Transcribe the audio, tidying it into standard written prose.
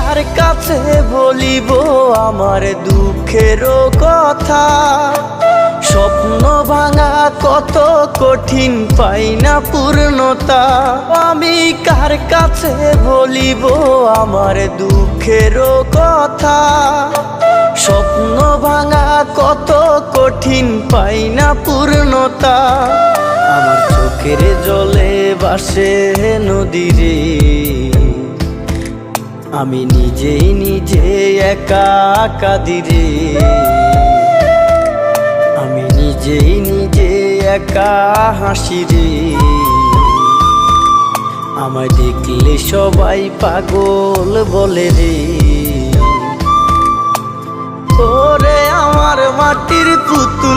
কার কাছে বলিব আমার দুঃখের কথা? স্বপ্ন ভাঙা কত কঠিন, পাই না পূর্ণতা। আমি কার কাছে বলিব আমার দুঃখের কথা? স্বপ্ন ভাঙা কত কঠিন, পাই না পূর্ণতা। আমার চোখের জলে ভাসে নদীরে, আমি নিজেই নিজে একা কাঁদিরে। আমি নিজেই নিজে একা হাসিরে। আমায় দেখলে সবাই পাগল বলে রে। ওরে আমার মাটির পুতুল